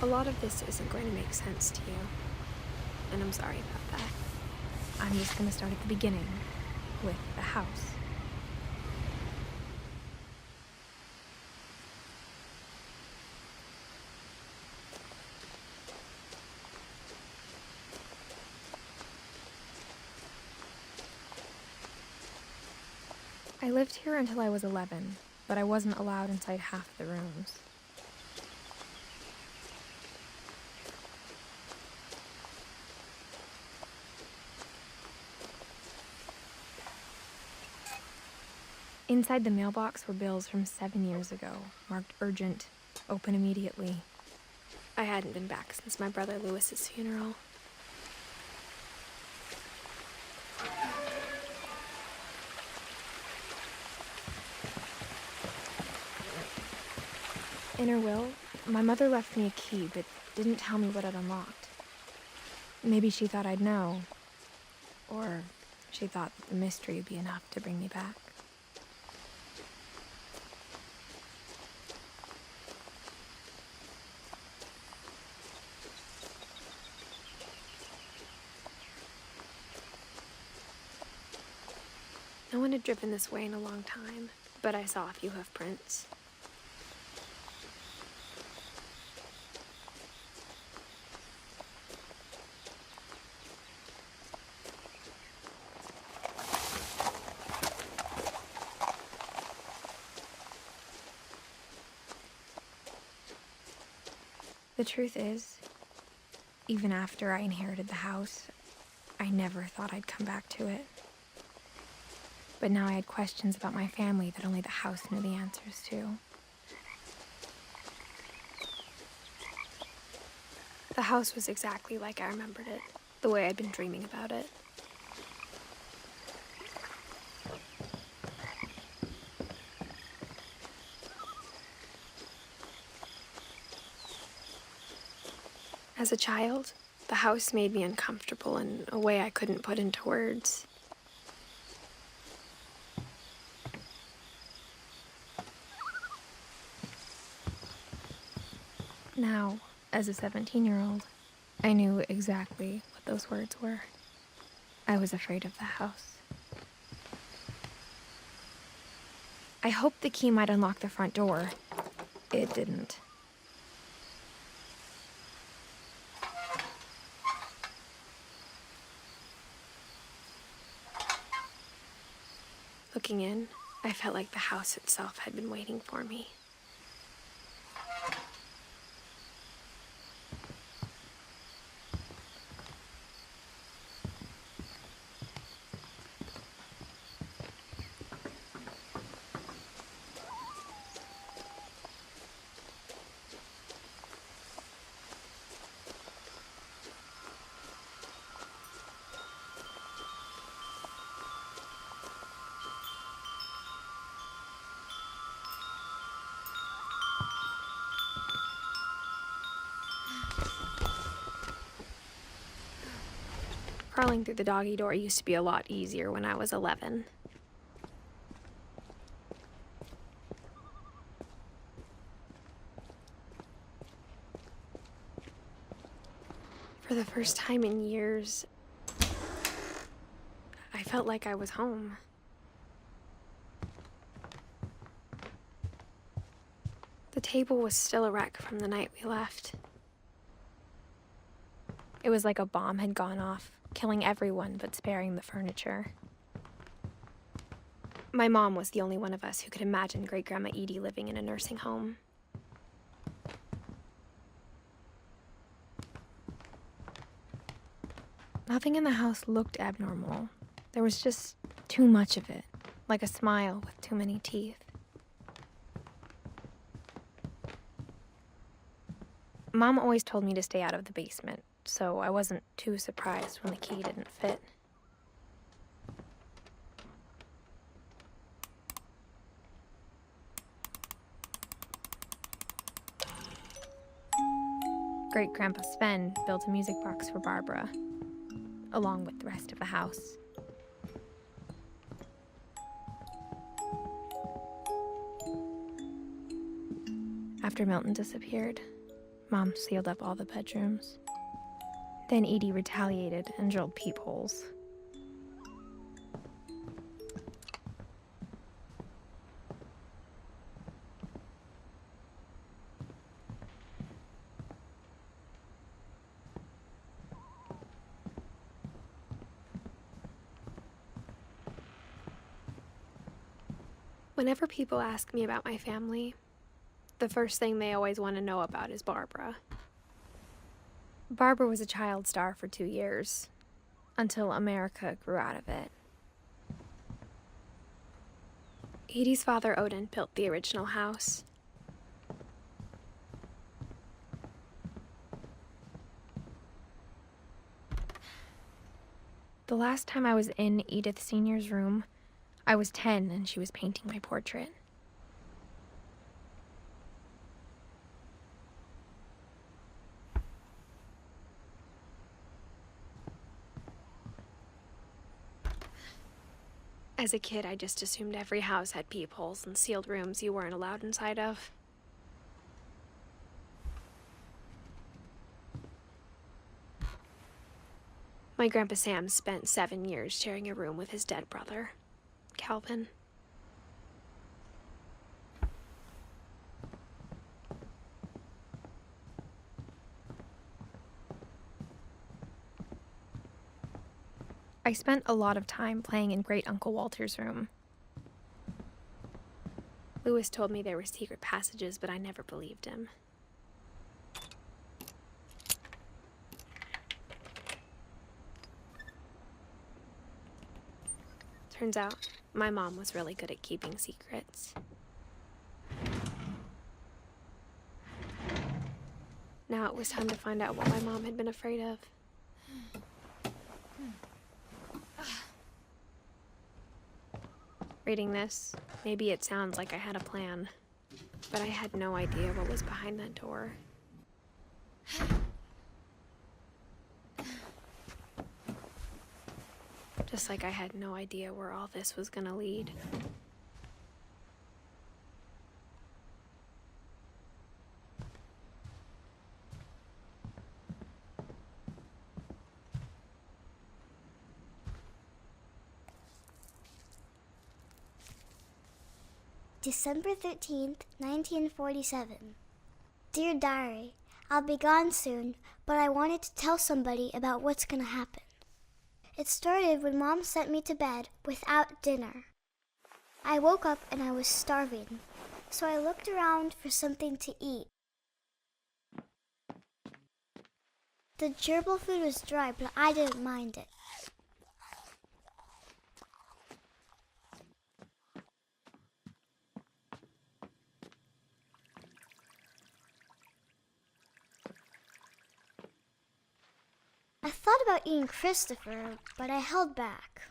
A lot of this isn't going to make sense to you, and I'm sorry about that. I'm just going to start at the beginning, with the house. I lived here until I was 11, but I wasn't allowed inside half the rooms. Inside the mailbox were bills from 7 years ago, marked urgent, open immediately. I hadn't been back since my brother Lewis's funeral. In her will, my mother left me a key, but didn't tell me what it unlocked. Maybe she thought I'd know, or she thought that the mystery would be enough to bring me back. No one had driven this way in a long time, but I saw a few hoof prints. The truth is, even after I inherited the house, I never thought I'd come back to it. But now I had questions about my family that only the house knew the answers to. The house was exactly like I remembered it, the way I'd been dreaming about it. As a child, the house made me uncomfortable in a way I couldn't put into words. Now, as a 17-year-old, I knew exactly what those words were. I was afraid of the house. I hoped the key might unlock the front door. It didn't. Looking in, I felt like the house itself had been waiting for me. Crawling through the doggy door used to be a lot easier when I was 11. For the first time in years, I felt like I was home. The table was still a wreck from the night we left. It was like a bomb had gone off, killing everyone but sparing the furniture. My mom was the only one of us who could imagine Great-Grandma Edie living in a nursing home. Nothing in the house looked abnormal. There was just too much of it, like a smile with too many teeth. Mom always told me to stay out of the basement, so I wasn't too surprised when the key didn't fit. Great-Grandpa Sven built a music box for Barbara, along with the rest of the house. After Milton disappeared, Mom sealed up all the bedrooms. Then Edie retaliated and drilled peepholes. Whenever people ask me about my family, the first thing they always want to know about is Barbara. Barbara was a child star for 2 years, until America grew out of it. Edie's father, Odin, built the original house. The last time I was in Edith Sr.'s room, I was 10 and she was painting my portrait. As a kid, I just assumed every house had peepholes and sealed rooms you weren't allowed inside of. My Grandpa Sam spent 7 years sharing a room with his dead brother, Calvin. I spent a lot of time playing in Great Uncle Walter's room. Lewis told me there were secret passages, but I never believed him. Turns out, my mom was really good at keeping secrets. Now it was time to find out what my mom had been afraid of. Reading this, maybe it sounds like I had a plan, but I had no idea what was behind that door. Just like I had no idea where all this was gonna lead. December 13th, 1947. Dear Diary, I'll be gone soon, but I wanted to tell somebody about what's gonna happen. It started when Mom sent me to bed without dinner. I woke up and I was starving, so I looked around for something to eat. The gerbil food was dry, but I didn't mind it. I thought about eating Christopher, but I held back.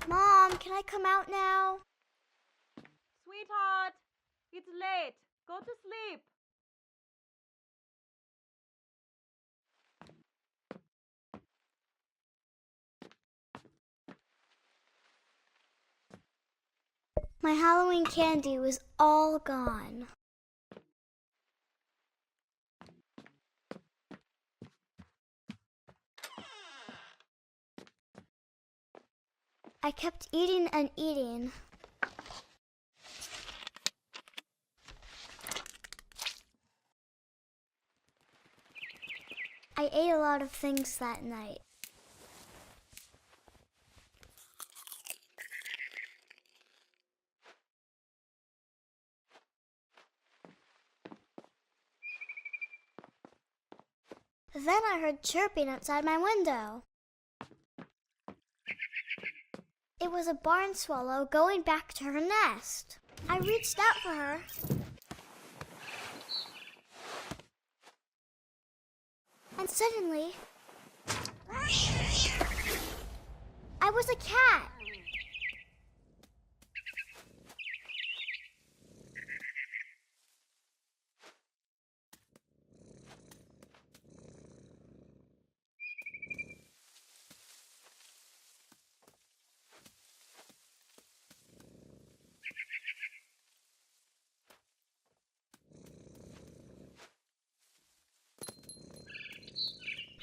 Mom, can I come out now? Sweetheart, it's late. Go to sleep. My Halloween candy was all gone. I kept eating and eating. I ate a lot of things that night. Then I heard chirping outside my window. It was a barn swallow going back to her nest. I reached out for her. And suddenly, I was a cat.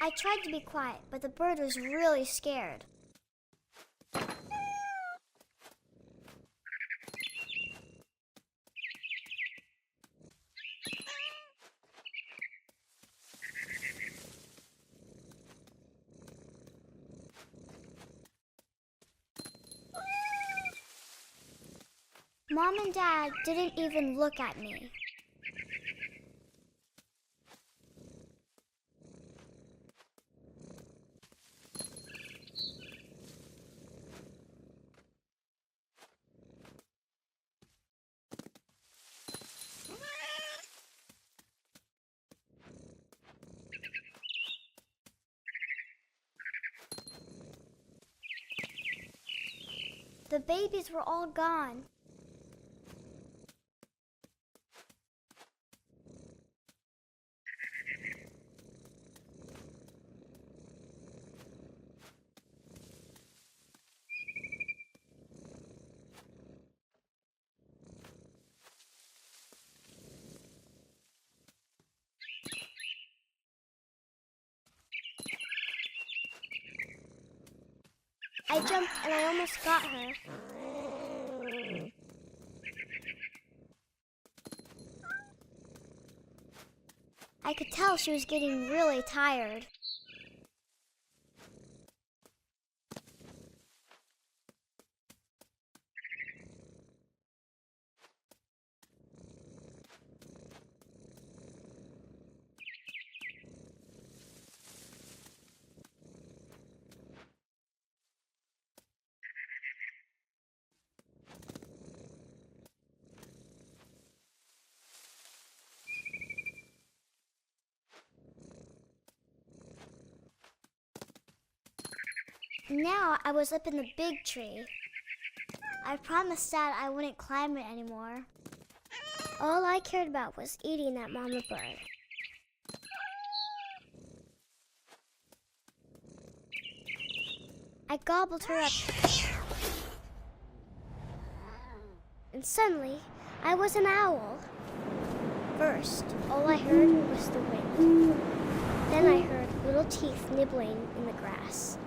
I tried to be quiet, but the bird was really scared. Mom and Dad didn't even look at me. The babies were all gone. I jumped and I almost got her. I could tell she was getting really tired. Now I was up in the big tree. I promised Dad I wouldn't climb it anymore. All I cared about was eating that mama bird. I gobbled her up. And suddenly, I was an owl. First, all I heard was the wind. Then I heard little teeth nibbling in the grass.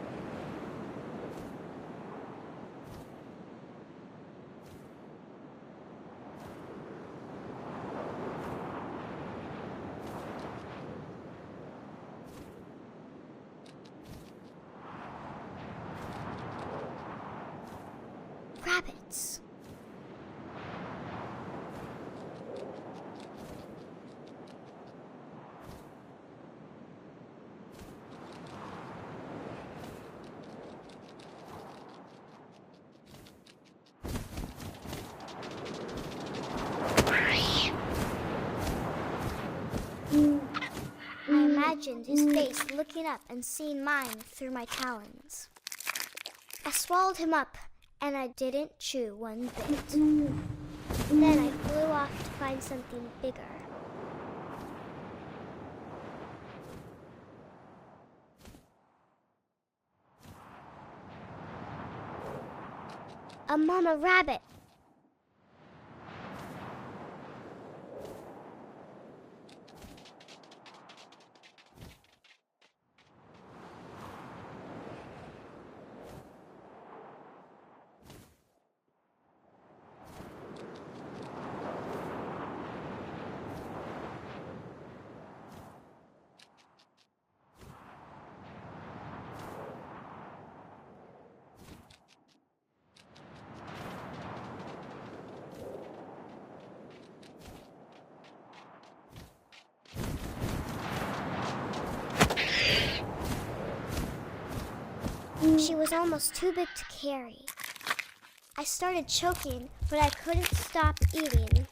Rabbits. I imagined his face looking up and seeing mine through my talons. I swallowed him up, and I didn't chew one bit. Then I flew off to find something bigger. A mama rabbit. She was almost too big to carry. I started choking, but I couldn't stop eating.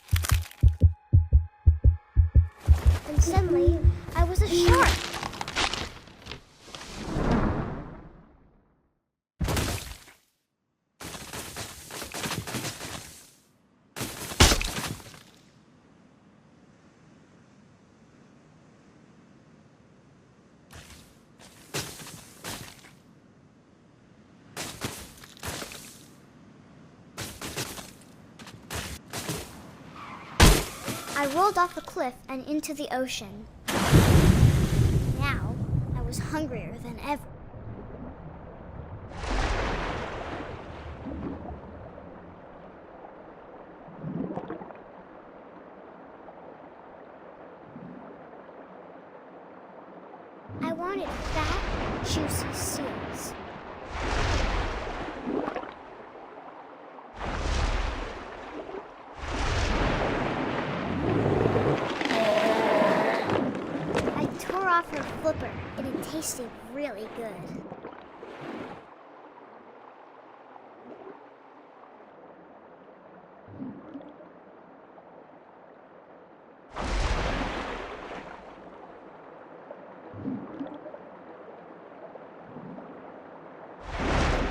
And suddenly, I was a shark. I rolled off the cliff and into the ocean. Now, I was hungrier than ever. I wanted fat, juicy seals. I tore off her flipper, and it tasted really good.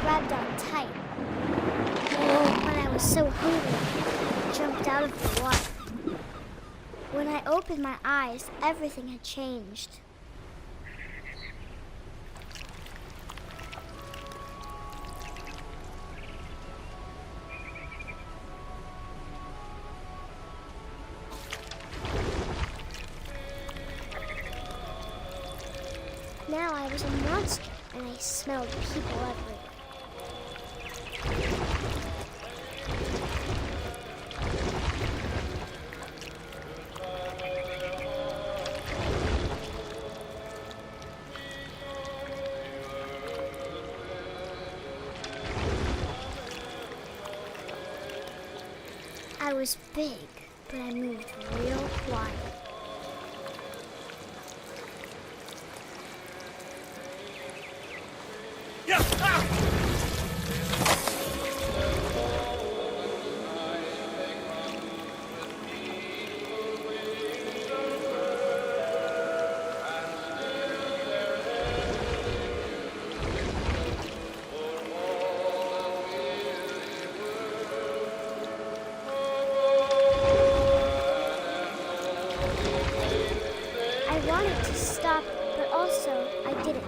Grabbed on tight. But I was so hungry, I jumped out of the water. When I opened my eyes, everything had changed. Now I was a monster, and I smelled people everywhere. I was big, but I moved real quiet. I wanted to stop, but also I didn't.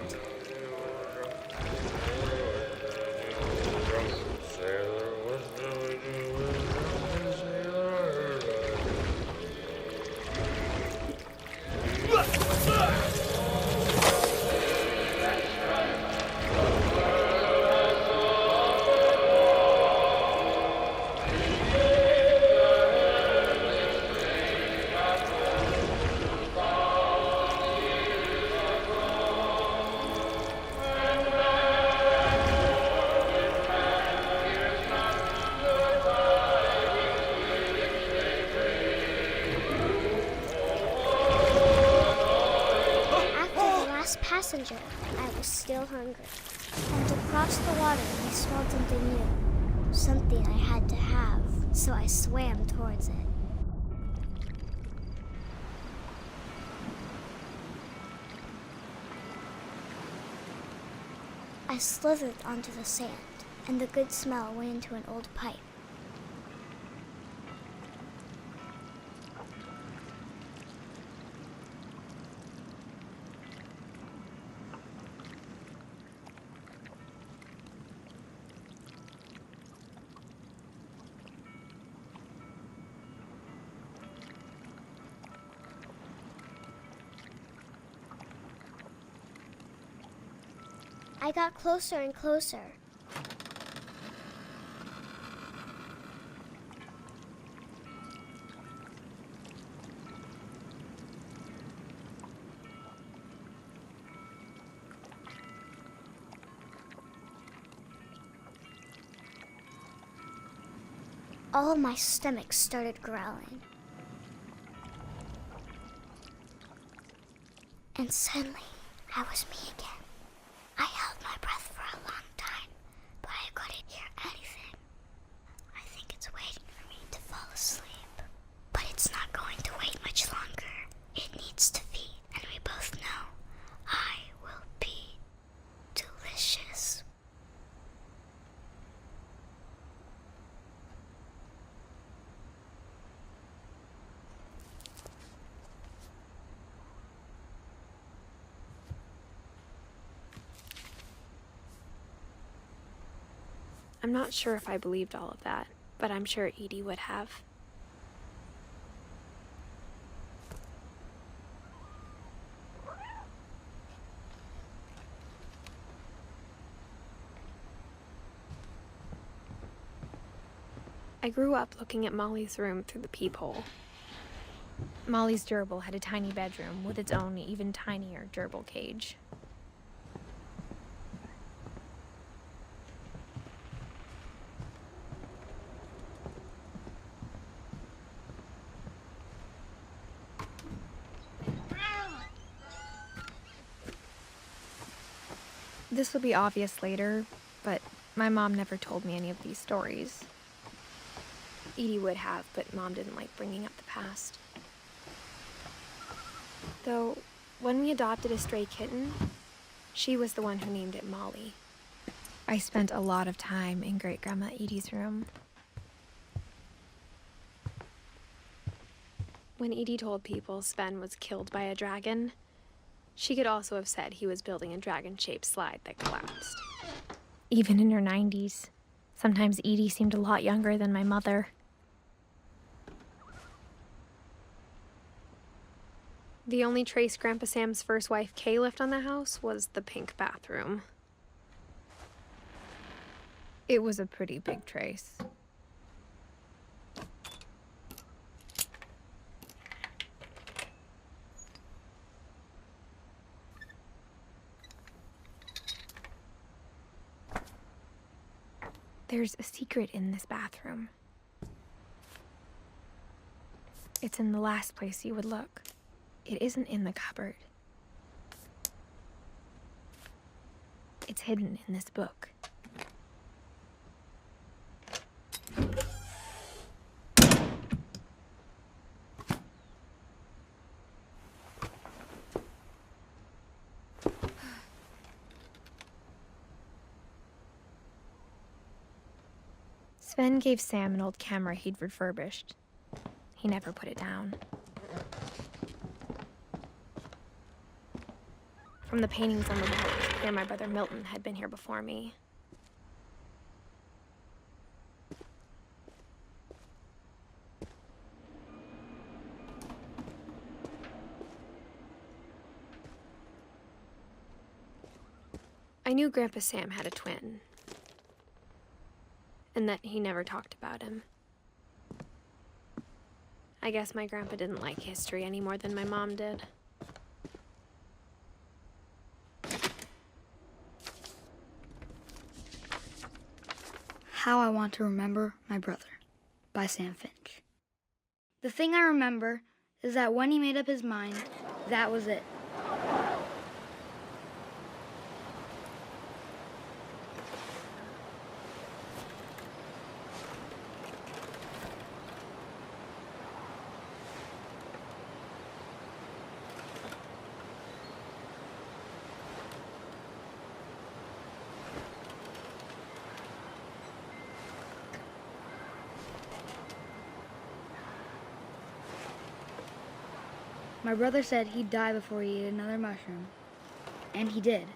Passenger, I was still hungry. And across the water, I smelled something new. Something I had to have, so I swam towards it. I slithered onto the sand, and the good smell went into an old pipe. I got closer and closer. All of my stomach started growling. And suddenly, I was me again. I held my breath for a long time, but I couldn't hear anything. I think it's waiting for me to fall asleep. But it's not going to wait much longer. It needs to feed, and we both know I will be delicious. I'm not sure if I believed all of that, but I'm sure Edie would have. I grew up looking at Molly's room through the peephole. Molly's gerbil had a tiny bedroom with its own even tinier gerbil cage. This will be obvious later, but my mom never told me any of these stories. Edie would have, but Mom didn't like bringing up the past. Though, when we adopted a stray kitten, she was the one who named it Molly. I spent a lot of time in Great-Grandma Edie's room. When Edie told people Sven was killed by a dragon, she could also have said he was building a dragon-shaped slide that collapsed. Even in her 90s, sometimes Edie seemed a lot younger than my mother. The only trace Grandpa Sam's first wife, Kay, left on the house was the pink bathroom. It was a pretty big trace. There's a secret in this bathroom. It's in the last place you would look. It isn't in the cupboard. It's hidden in this book. Sven gave Sam an old camera he'd refurbished. He never put it down. From the paintings on the wall, it's clear my brother Milton had been here before me. I knew Grandpa Sam had a twin, and that he never talked about him. I guess my grandpa didn't like history any more than my mom did. How I Want to Remember My Brother by Sam Finch. The thing I remember is that when he made up his mind, that was it. My brother said he'd die before he ate another mushroom. And he did.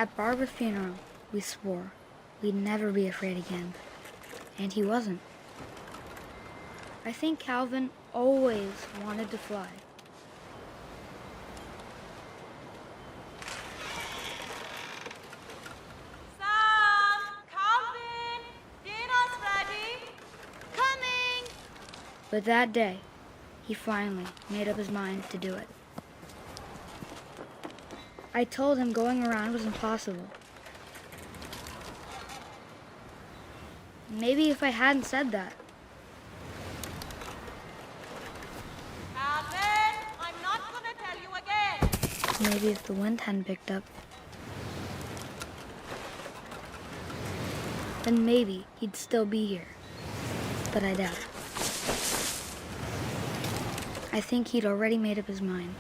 At Barbara's funeral, we swore we'd never be afraid again. And he wasn't. I think Calvin always wanted to fly. Sam! Calvin! Dinner's ready! Coming! But that day, he finally made up his mind to do it. I told him going around was impossible. Maybe if I hadn't said that. Calvin! I'm not gonna tell you again! Maybe if the wind hadn't picked up. Then maybe he'd still be here. But I doubt it. I think he'd already made up his mind.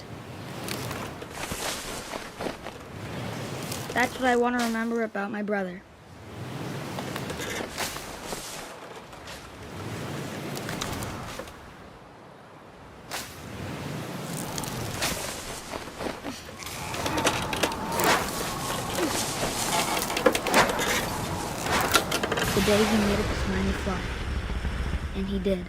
That's what I want to remember about my brother. The day he made up his mind to fly. And he did.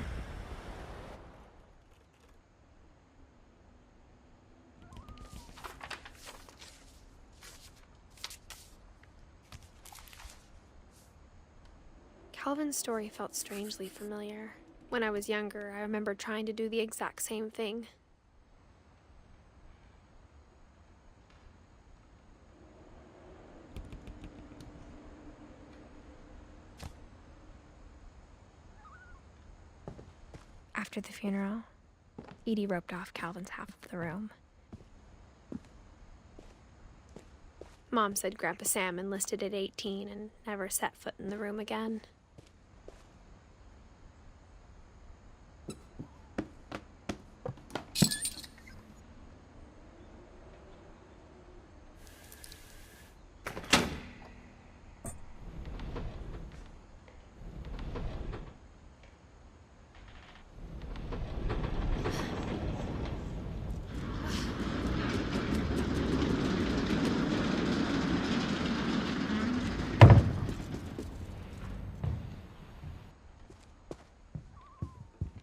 Calvin's story felt strangely familiar. When I was younger, I remember trying to do the exact same thing. After the funeral, Edie roped off Calvin's half of the room. Mom said Grandpa Sam enlisted at 18 and never set foot in the room again.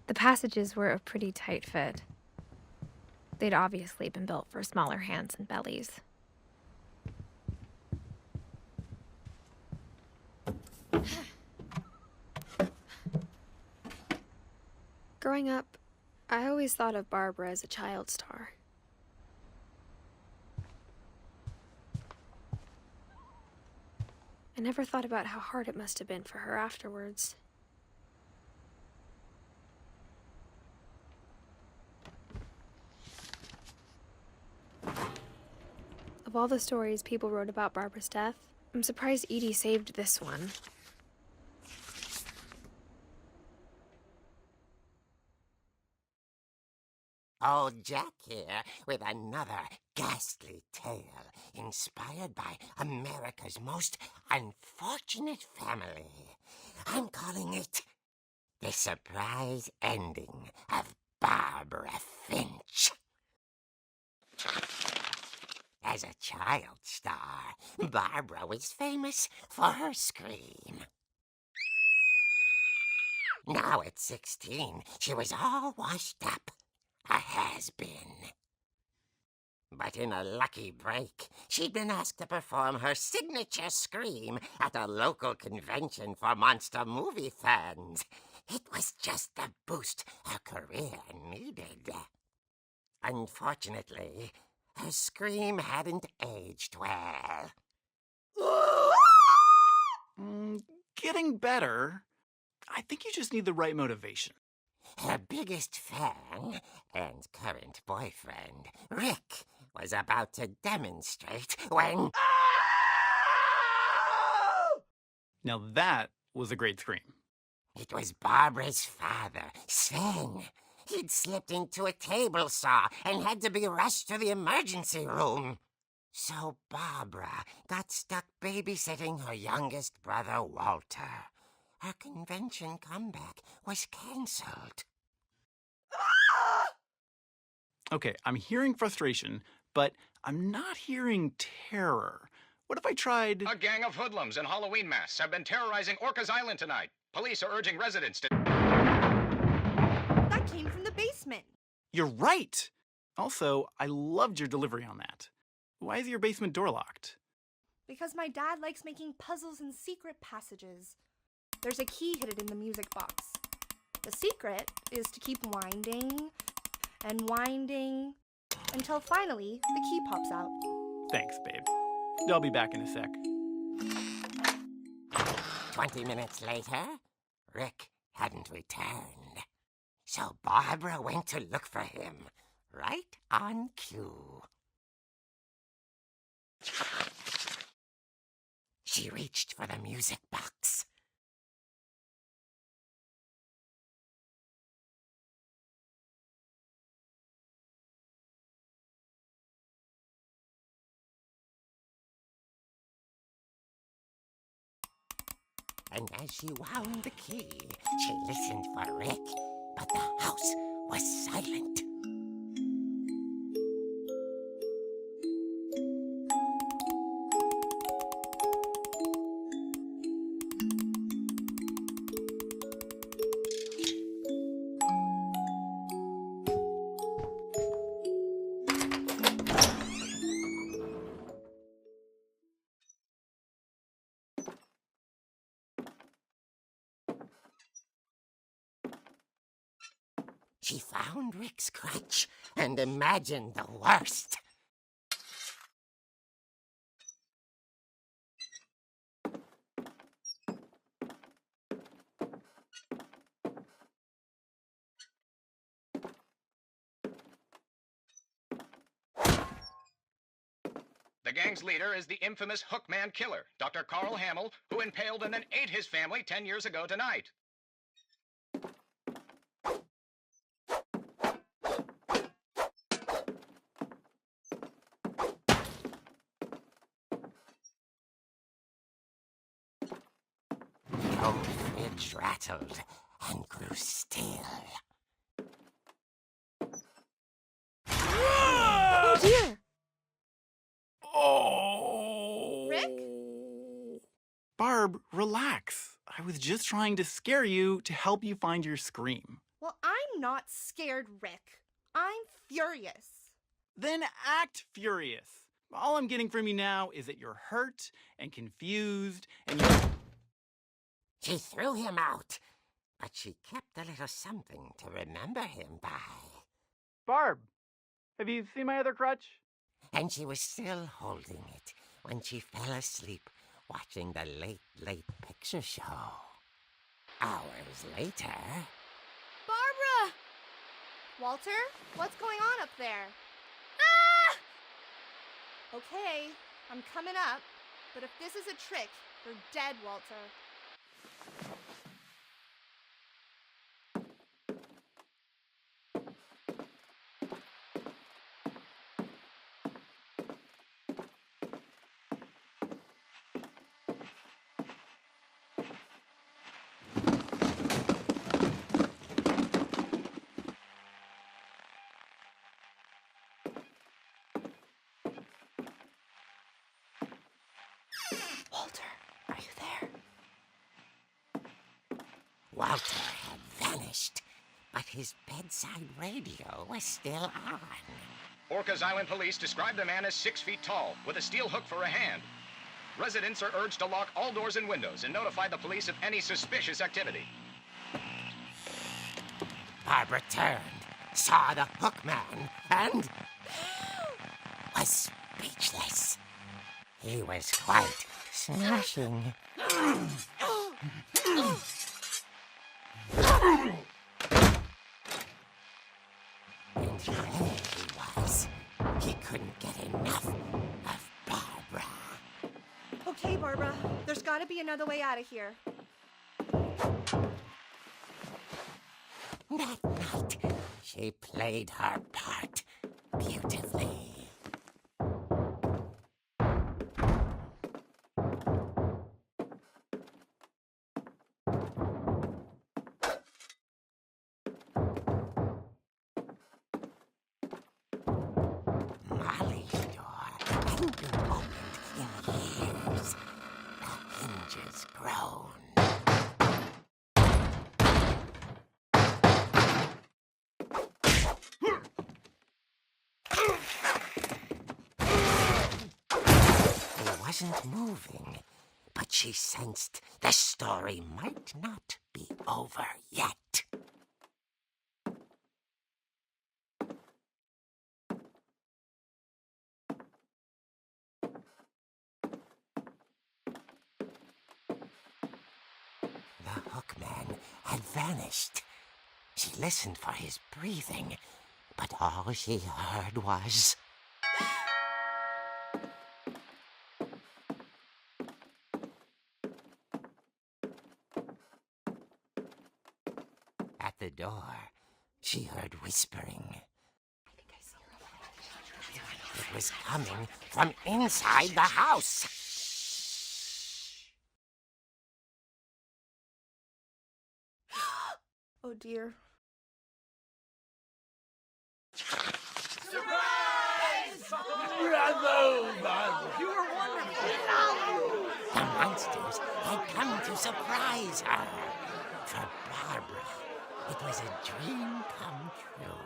The passages were a pretty tight fit. They'd obviously been built for smaller hands and bellies. Growing up, I always thought of Barbara as a child star. I never thought about how hard it must have been for her afterwards. Of all the stories people wrote about Barbara's death, I'm surprised Edie saved this one. Old Jack here with another ghastly tale inspired by America's most unfortunate family. I'm calling it The Surprise Ending of Barbara Finch. As a child star, Barbara was famous for her scream. Now at 16, she was all washed up. A has-been. But in a lucky break, she'd been asked to perform her signature scream at a local convention for monster movie fans. It was just the boost her career needed. Unfortunately, her scream hadn't aged well. Getting better. I think you just need the right motivation. Her biggest fan and current boyfriend, Rick, was about to demonstrate when... Now that was a great scream. It was Barbara's father, Sven. He'd slipped into a table saw and had to be rushed to the emergency room. So Barbara got stuck babysitting her youngest brother, Walter. Her convention comeback was cancelled. Okay, I'm hearing frustration, but I'm not hearing terror. What if I tried... A gang of hoodlums in Halloween masks have been terrorizing Orcas Island tonight. Police are urging residents to... That came from the basement. You're right! Also, I loved your delivery on that. Why is your basement door locked? Because my dad likes making puzzles and secret passages. There's a key hidden in the music box. The secret is to keep winding and winding until finally the key pops out. Thanks, babe. I'll be back in a sec. 20 minutes later, Rick hadn't returned. So Barbara went to look for him, right on cue. She reached for the music box. and as she wound the key, she listened for Rick, but the house was silent. She found Rick's crutch and imagined the worst. The gang's leader is the infamous Hookman killer, Dr. Carl Hamill, who impaled and then ate his family 10 years ago tonight. The old fridge rattled and grew still. Oh dear! Oh! Rick? Barb, relax. I was just trying to scare you to help you find your scream. Well, I'm not scared, Rick. I'm furious. Then act furious. All I'm getting from you now is that you're hurt and confused and you... She threw him out, but she kept a little something to remember him by. Barb, have you seen my other crutch? And she was still holding it when she fell asleep watching the late picture show. Hours later... Barbara! Walter, what's going on up there? Ah! Okay, I'm coming up, but if this is a trick, you're dead, Walter. Walter, are you there? Walter had vanished, but his bedside radio was still on. Orcas Island police describe the man as 6 feet tall, with a steel hook for a hand. Residents are urged to lock all doors and windows and notify the police of any suspicious activity. Barbara turned, saw the Hookman, and was speechless. He was quite smashing. And there he was. He couldn't get enough of Barbara. Okay, Barbara, there's gotta be another way out of here. That night, she played her part beautifully. Molly's door hadn't been opened in years. The hinges groaned. He wasn't moving, but she sensed the story might not be over yet. The Hookman had vanished. She listened for his breathing, but all she heard was... At the door, she heard whispering. It was coming from inside the house. Oh dear. The monsters had come to surprise her. For Barbara, it was a dream come true.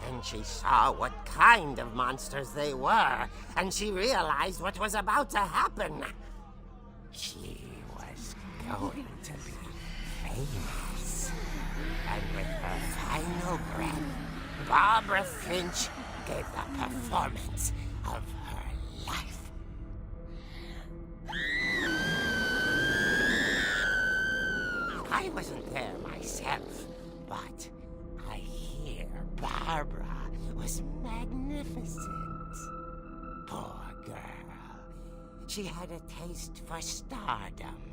Then she saw what kind of monsters they were, and she realized what was about to happen. She was going to be famous. And with her final breath, Barbara Flinch gave the performance of her life. I wasn't there myself, but I hear Barbara was magnificent. Poor girl. She had a taste for stardom.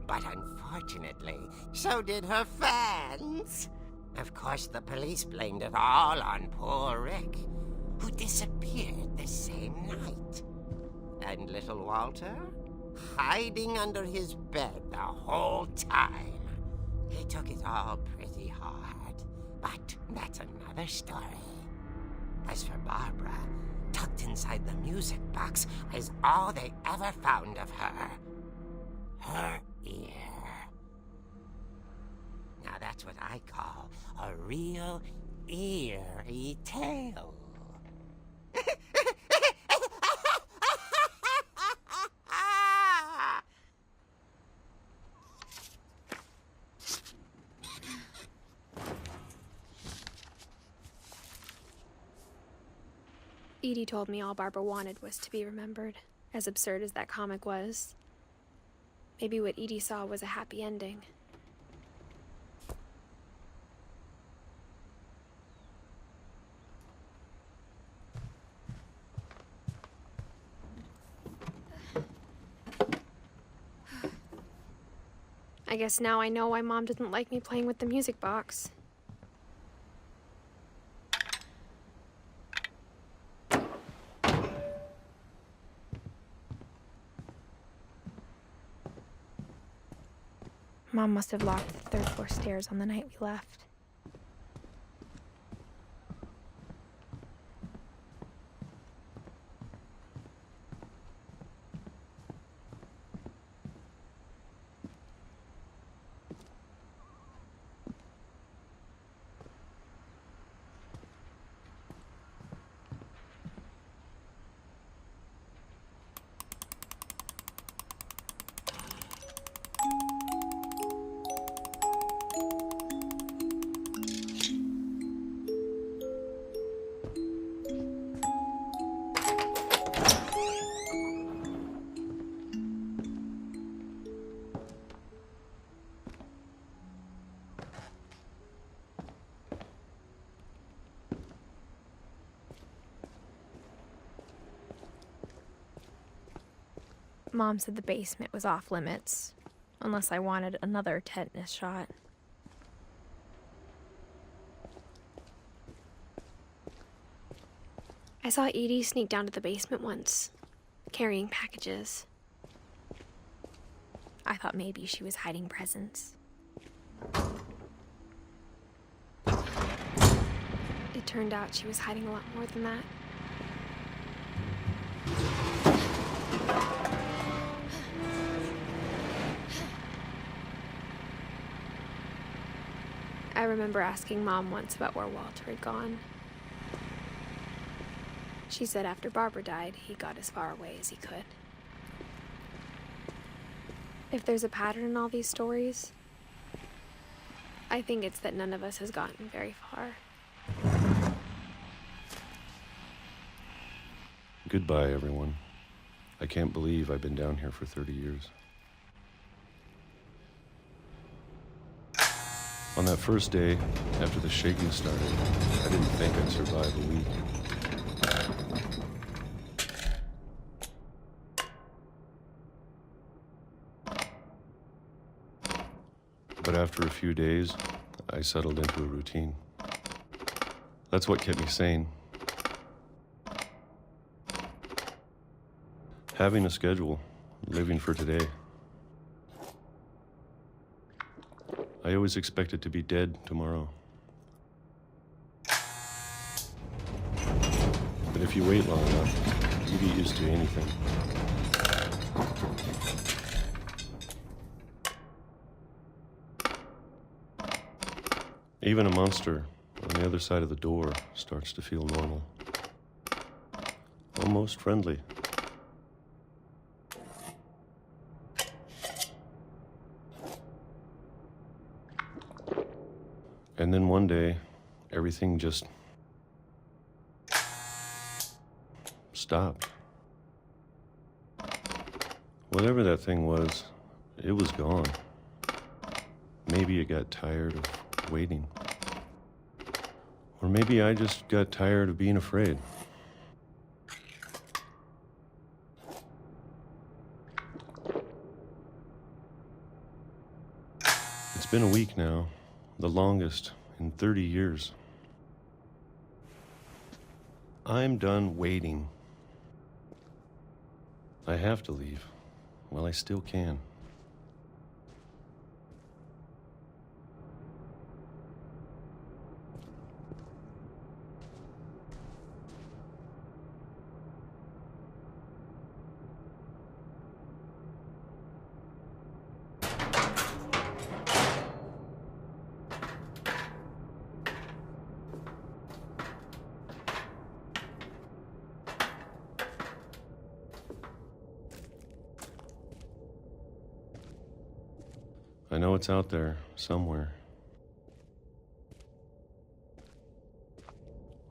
But unfortunately, so did her fans. Of course, the police blamed it all on poor Rick, who disappeared the same night. And little Walter? Hiding under his bed the whole time. He took it all pretty hard, but that's another story. As for Barbara, tucked inside the music box is all they ever found of her. Her ear. Now that's what I call a real eerie tale. Edie told me all Barbara wanted was to be remembered, as absurd as that comic was. Maybe what Edie saw was a happy ending. I guess now I know why Mom didn't like me playing with the music box. Mom must have locked the third floor stairs on the night we left. Mom said the basement was off limits, unless I wanted another tetanus shot. I saw Edie sneak down to the basement once, carrying packages. I thought maybe she was hiding presents. It turned out she was hiding a lot more than that. I remember asking Mom once about where Walter had gone. She said after Barbara died, he got as far away as he could. If there's a pattern in all these stories, I think it's that none of us has gotten very far. Goodbye, everyone. I can't believe I've been down here for 30 years. On that first day, after the shaking started, I didn't think I'd survive a week. But after a few days, I settled into a routine. That's what kept me sane. Having a schedule, living for today. I always expected to be dead tomorrow. But if you wait long enough, you get used to anything. Even a monster on the other side of the door starts to feel normal. Almost friendly. And then one day, everything just stopped. Whatever that thing was, it was gone. Maybe it got tired of waiting. Or maybe I just got tired of being afraid. It's been a week now, the longest in 30 years. I'm done waiting. I have to leave while I still can. I know it's out there, somewhere.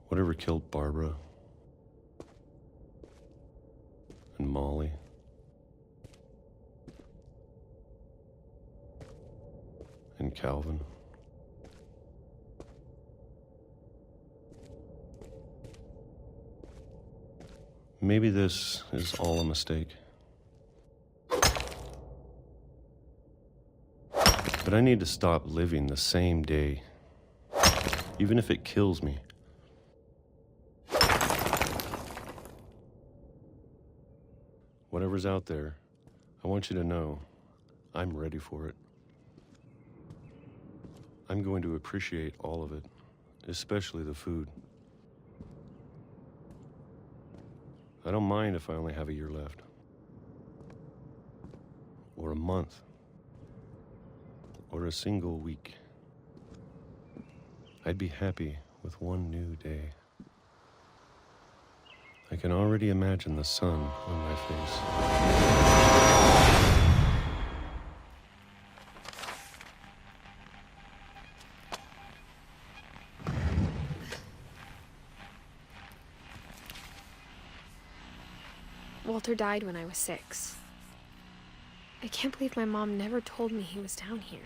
Whatever killed Barbara and Molly and Calvin. Maybe this is all a mistake. But I need to stop living the same day, even if it kills me. Whatever's out there, I want you to know I'm ready for it. I'm going to appreciate all of it, especially the food. I don't mind if I only have a year left, or a month, or a single week. I'd be happy with one new day. I can already imagine the sun on my face. Walter died when I was 6. I can't believe my mom never told me he was down here.